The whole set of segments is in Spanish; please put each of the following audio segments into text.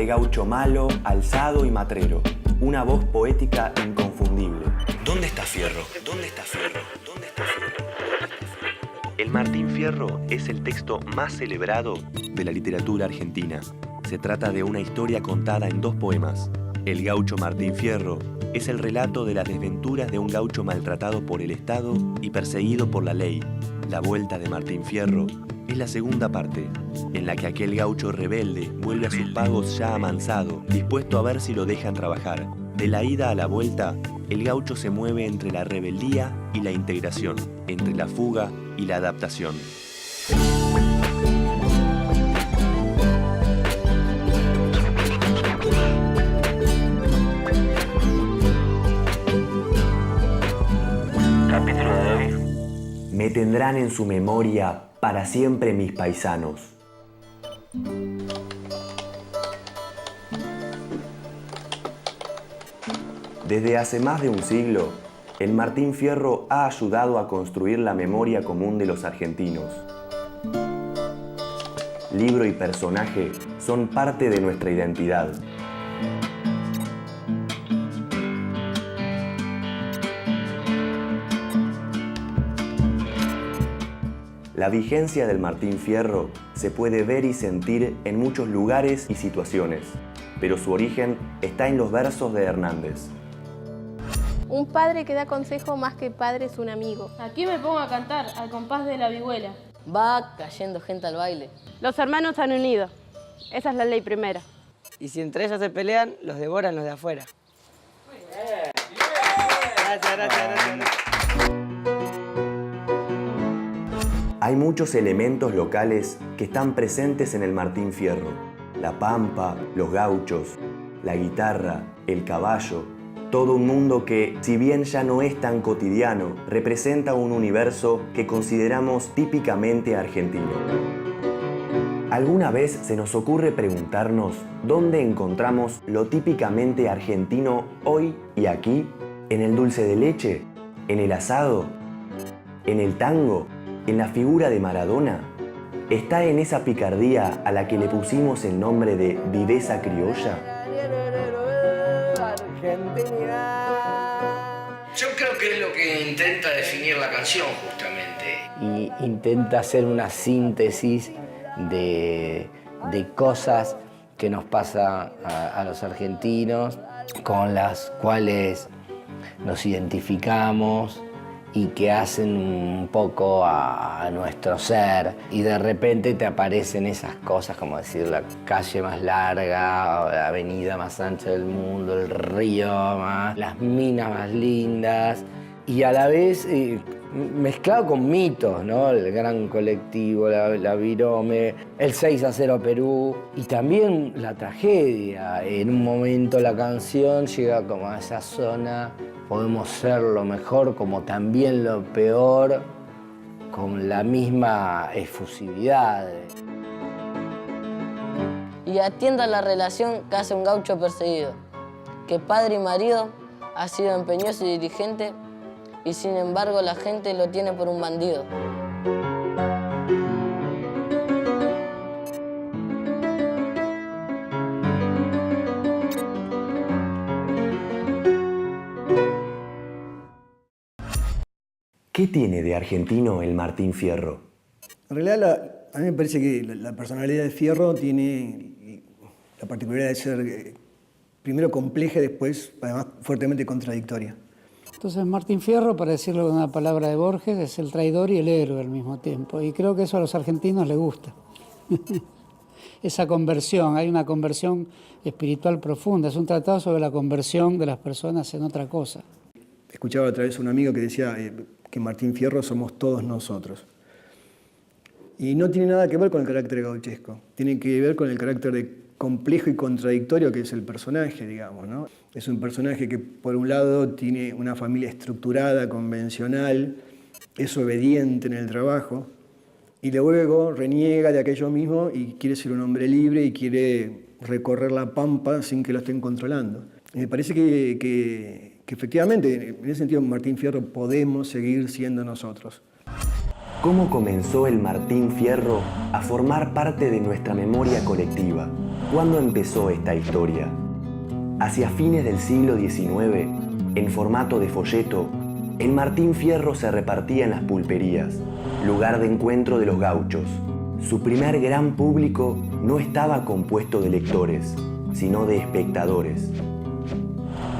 de gaucho malo, alzado y matrero. Una voz poética inconfundible. ¿Dónde está Fierro? ¿Dónde está Fierro? ¿Dónde está Fierro? El Martín Fierro es el texto más celebrado de la literatura argentina. Se trata de una historia contada en 2 poemas. El gaucho Martín Fierro es el relato de las desventuras de un gaucho maltratado por el Estado y perseguido por la ley. La vuelta de Martín Fierro es la segunda parte, en la que aquel gaucho rebelde vuelve a sus pagos ya amansado, dispuesto a ver si lo dejan trabajar. De la ida a la vuelta, el gaucho se mueve entre la rebeldía y la integración, entre la fuga y la adaptación. Capítulo de hoy. Me tendrán en su memoria para siempre mis paisanos. Desde hace más de un siglo, el Martín Fierro ha ayudado a construir la memoria común de los argentinos. Libro y personaje son parte de nuestra identidad. La vigencia del Martín Fierro se puede ver y sentir en muchos lugares y situaciones, pero su origen está en los versos de Hernández. Un padre que da consejo más que padre es un amigo. Aquí me pongo a cantar al compás de la vihuela. Va cayendo gente al baile. Los hermanos se han unido. Esa es la ley primera. Y si entre ellos se pelean, los devoran los de afuera. Muy bien. Gracias. Hay muchos elementos locales que están presentes en el Martín Fierro. La pampa, los gauchos, la guitarra, el caballo. Todo un mundo que, si bien ya no es tan cotidiano, representa un universo que consideramos típicamente argentino. ¿Alguna vez se nos ocurre preguntarnos dónde encontramos lo típicamente argentino hoy y aquí? ¿En el dulce de leche? ¿En el asado? ¿En el tango? ¿En la figura de Maradona? ¿Está en esa picardía a la que le pusimos el nombre de viveza criolla? Yo creo que es lo que intenta definir la canción, justamente. Y intenta hacer una síntesis de cosas que nos pasa a los argentinos, con las cuales nos identificamos y que hacen un poco a nuestro ser. Y de repente te aparecen esas cosas, como decir, la calle más larga, la avenida más ancha del mundo, el río las minas más lindas. Y a la vez mezclado con mitos, ¿no? El gran colectivo, la Virome, el 6-0 Perú. Y también la tragedia. En un momento la canción llega como a esa zona. Podemos ser lo mejor como también lo peor, con la misma efusividad. Y atienda la relación que hace un gaucho perseguido, que padre y marido ha sido empeñoso y dirigente, y sin embargo la gente lo tiene por un bandido. ¿Qué tiene de argentino el Martín Fierro? En realidad, a mí me parece que la personalidad de Fierro tiene la particularidad de ser primero compleja y después, además, fuertemente contradictoria. Entonces, Martín Fierro, para decirlo con una palabra de Borges, es el traidor y el héroe al mismo tiempo. Y creo que eso a los argentinos les gusta. Esa conversión, hay una conversión espiritual profunda. Es un tratado sobre la conversión de las personas en otra cosa. Escuchaba otra vez a un amigo que decía que Martín Fierro somos todos nosotros. Y no tiene nada que ver con el carácter gauchesco, tiene que ver con el carácter de complejo y contradictorio que es el personaje, digamos, ¿no? Es un personaje que, por un lado, tiene una familia estructurada, convencional, es obediente en el trabajo, y luego reniega de aquello mismo y quiere ser un hombre libre y quiere recorrer la pampa sin que lo estén controlando. Y me parece que efectivamente, en ese sentido, Martín Fierro podemos seguir siendo nosotros. ¿Cómo comenzó el Martín Fierro a formar parte de nuestra memoria colectiva? ¿Cuándo empezó esta historia? Hacia fines del siglo XIX, en formato de folleto, el Martín Fierro se repartía en las pulperías, lugar de encuentro de los gauchos. Su primer gran público no estaba compuesto de lectores, sino de espectadores.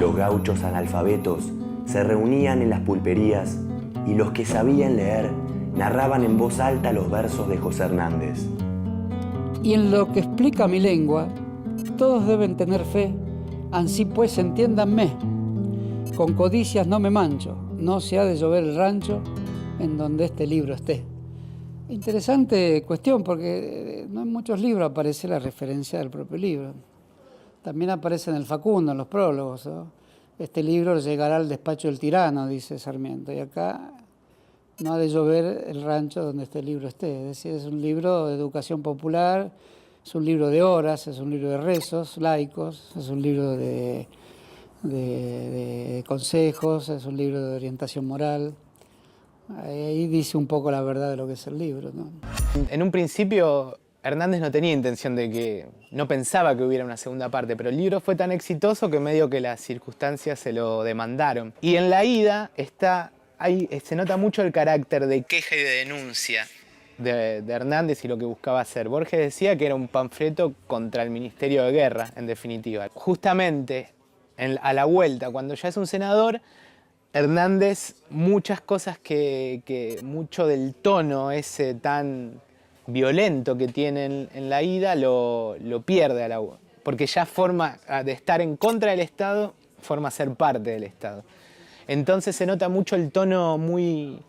Los gauchos analfabetos se reunían en las pulperías y los que sabían leer narraban en voz alta los versos de José Hernández. Y en lo que explica mi lengua, todos deben tener fe, ansí pues entiéndanme. Con codicias no me mancho, no se ha de llover el rancho en donde este libro esté. Interesante cuestión, porque no en muchos libros aparece la referencia del propio libro. También aparece en el Facundo, en los prólogos, ¿no? Este libro llegará al despacho del tirano, dice Sarmiento, y acá no ha de llover el rancho donde este libro esté. Es decir, es un libro de educación popular, es un libro de horas, es un libro de rezos laicos, es un libro de consejos, es un libro de orientación moral. Ahí dice un poco la verdad de lo que es el libro, ¿no? En un principio Hernández no tenía intención de que, no pensaba que hubiera una segunda parte, pero el libro fue tan exitoso que medio que las circunstancias se lo demandaron. Y en la ida se nota mucho el carácter de queja y de denuncia de Hernández y lo que buscaba hacer. Borges decía que era un panfleto contra el Ministerio de Guerra, en definitiva. Justamente a la vuelta, cuando ya es un senador, Hernández, muchas cosas mucho del tono ese tan violento que tiene en la ida lo pierde porque ya forma de estar en contra del Estado, forma a ser parte del Estado. Entonces se nota mucho el tono muy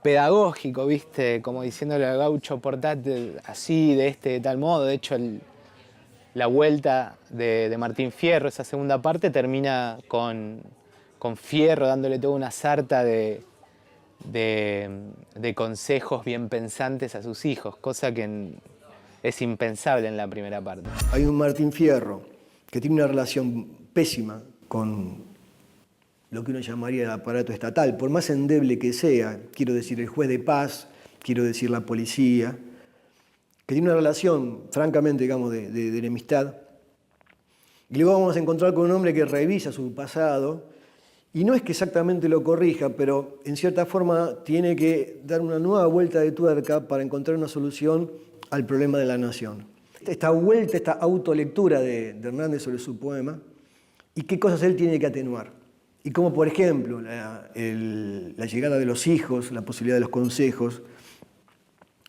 pedagógico, ¿viste? Como diciéndole al gaucho, portate así, de tal modo. De hecho, la vuelta de Martín Fierro, esa segunda parte, termina con Fierro dándole toda una sarta de consejos bien pensantes a sus hijos, cosa que es impensable en la primera parte. Hay un Martín Fierro que tiene una relación pésima con lo que uno llamaría el aparato estatal, por más endeble que sea, quiero decir el juez de paz, quiero decir la policía, que tiene una relación francamente, digamos, de enemistad. Y luego vamos a encontrar con un hombre que revisa su pasado, y no es que exactamente lo corrija, pero en cierta forma tiene que dar una nueva vuelta de tuerca para encontrar una solución al problema de la nación. Esta vuelta, esta autolectura de Hernández sobre su poema, y qué cosas él tiene que atenuar. Y como, por ejemplo, la llegada de los hijos, la posibilidad de los consejos,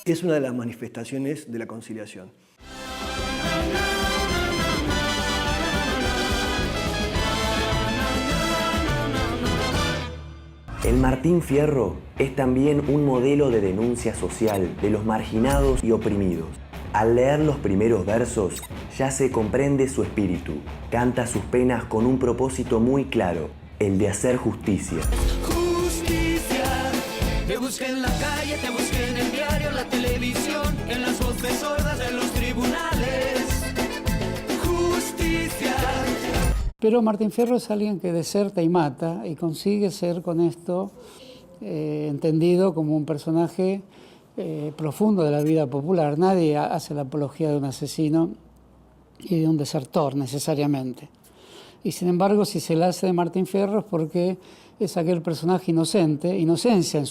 es una de las manifestaciones de la conciliación. El Martín Fierro es también un modelo de denuncia social de los marginados y oprimidos. Al leer los primeros versos, ya se comprende su espíritu. Canta sus penas con un propósito muy claro, el de hacer justicia. Justicia, te busqué en la calle, te busqué en el diario, en la televisión, en las voces sordas de los tribunales. Justicia. Pero Martín Fierro es alguien que deserta y mata y consigue ser con esto entendido como un personaje profundo de la vida popular. Nadie hace la apología de un asesino y de un desertor necesariamente. Y sin embargo, si se la hace de Martín Fierro es porque es aquel personaje inocente, inocencia en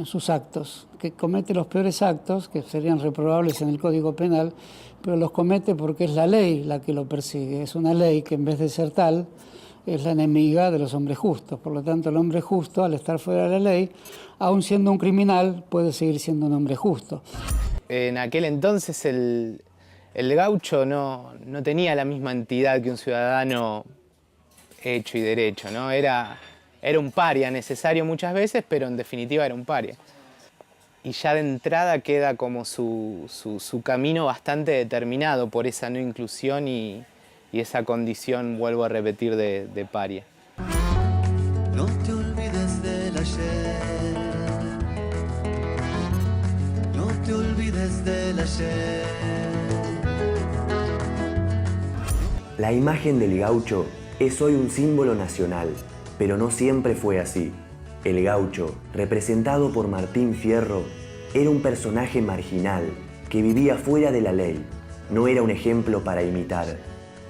sus actos, que comete los peores actos, que serían reprobables en el Código Penal, pero los comete porque es la ley la que lo persigue. Es una ley que en vez de ser tal, es la enemiga de los hombres justos. Por lo tanto, el hombre justo, al estar fuera de la ley, aun siendo un criminal, puede seguir siendo un hombre justo. En aquel entonces el gaucho no tenía la misma entidad que un ciudadano hecho y derecho, ¿no? Era un paria, necesario muchas veces, pero en definitiva era un paria. Y ya de entrada queda como su camino bastante determinado por esa no inclusión y esa condición, vuelvo a repetir, de paria. No te olvides del ayer, no te olvides del ayer. La imagen del gaucho es hoy un símbolo nacional, pero no siempre fue así. El gaucho, representado por Martín Fierro, era un personaje marginal que vivía fuera de la ley, no era un ejemplo para imitar.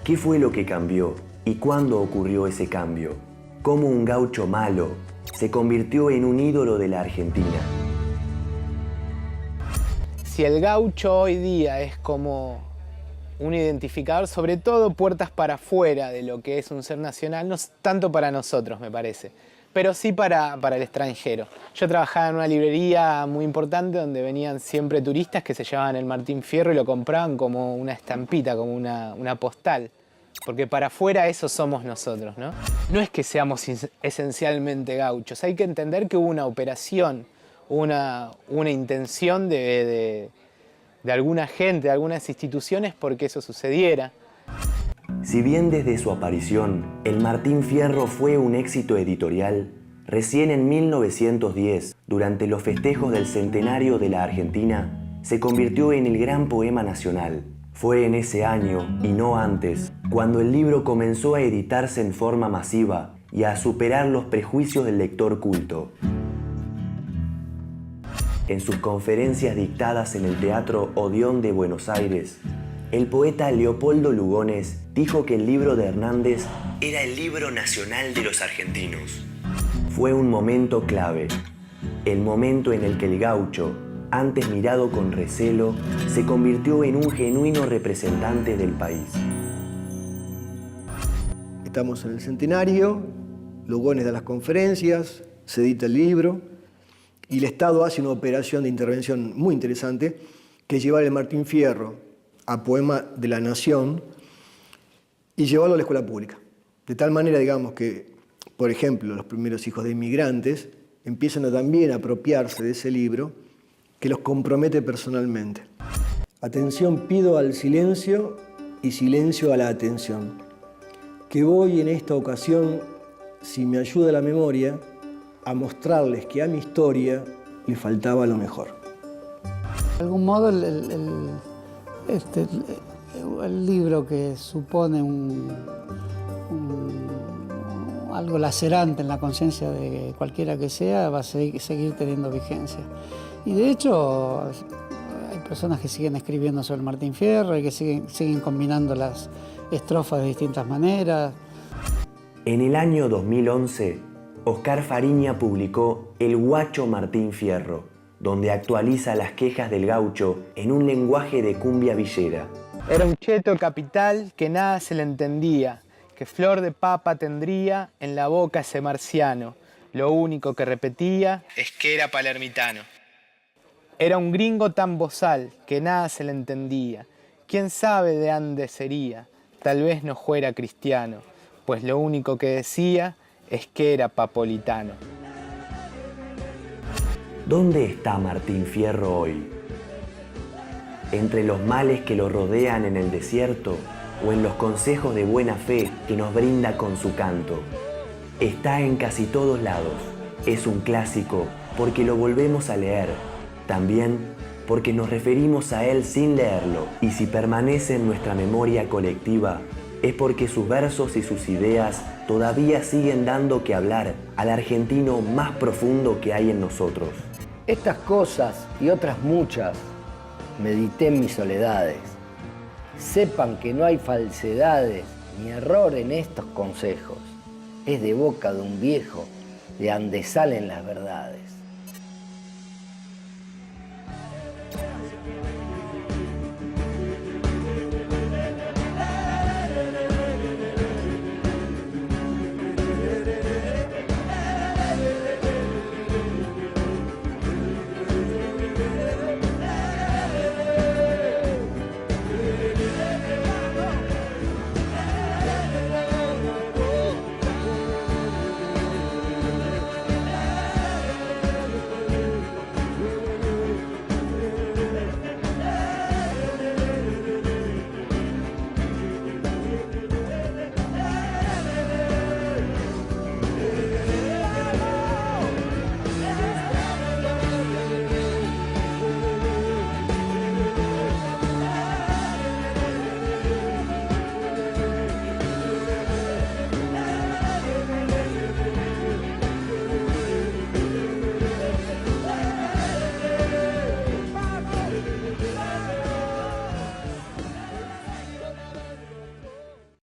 ¿Qué fue lo que cambió y cuándo ocurrió ese cambio? ¿Cómo un gaucho malo se convirtió en un ídolo de la Argentina? Si el gaucho hoy día es como un identificador, sobre todo puertas para afuera de lo que es un ser nacional, no es tanto para nosotros, me parece, pero sí para el extranjero. Yo trabajaba en una librería muy importante donde venían siempre turistas que se llevaban el Martín Fierro y lo compraban como una estampita, como una postal. Porque para afuera eso somos nosotros, ¿no? No es que seamos esencialmente gauchos, hay que entender que hubo una operación, una intención de alguna gente, de algunas instituciones porque eso sucediera. Si bien desde su aparición el Martín Fierro fue un éxito editorial, recién en 1910, durante los festejos del centenario de la Argentina, se convirtió en el gran poema nacional. Fue en ese año, y no antes, cuando el libro comenzó a editarse en forma masiva y a superar los prejuicios del lector culto. En sus conferencias dictadas en el Teatro Odeón de Buenos Aires, el poeta Leopoldo Lugones dijo que el libro de Hernández era el libro nacional de los argentinos. Fue un momento clave, el momento en el que el gaucho, antes mirado con recelo, se convirtió en un genuino representante del país. Estamos en el centenario, Lugones da las conferencias, se edita el libro y el Estado hace una operación de intervención muy interesante que es llevar el Martín Fierro a Poema de la Nación y llevarlo a la escuela pública. De tal manera, digamos, que, por ejemplo, los primeros hijos de inmigrantes empiezan a también apropiarse de ese libro que los compromete personalmente. Atención pido al silencio y silencio a la atención. Que voy en esta ocasión, si me ayuda la memoria, a mostrarles que a mi historia le faltaba lo mejor. De algún modo, el libro que supone algo lacerante en la conciencia de cualquiera que sea, va a seguir teniendo vigencia. Y de hecho, hay personas que siguen escribiendo sobre el Martín Fierro y que siguen combinando las estrofas de distintas maneras. En el año 2011, Oscar Fariña publicó El Guacho Martín Fierro, donde actualiza las quejas del gaucho en un lenguaje de cumbia villera. Era un cheto capital que nada se le entendía, que flor de papa tendría en la boca ese marciano. Lo único que repetía es que era palermitano. Era un gringo tan bozal que nada se le entendía. ¿Quién sabe de ande sería? Tal vez no fuera cristiano, pues lo único que decía es que era papolitano. ¿Dónde está Martín Fierro hoy? ¿Entre los males que lo rodean en el desierto o en los consejos de buena fe que nos brinda con su canto? Está en casi todos lados. Es un clásico porque lo volvemos a leer. También porque nos referimos a él sin leerlo. Y si permanece en nuestra memoria colectiva, es porque sus versos y sus ideas todavía siguen dando que hablar al argentino más profundo que hay en nosotros. Estas cosas y otras muchas medité en mis soledades. Sepan que no hay falsedades ni error en estos consejos. Es de boca de un viejo de ande salen las verdades.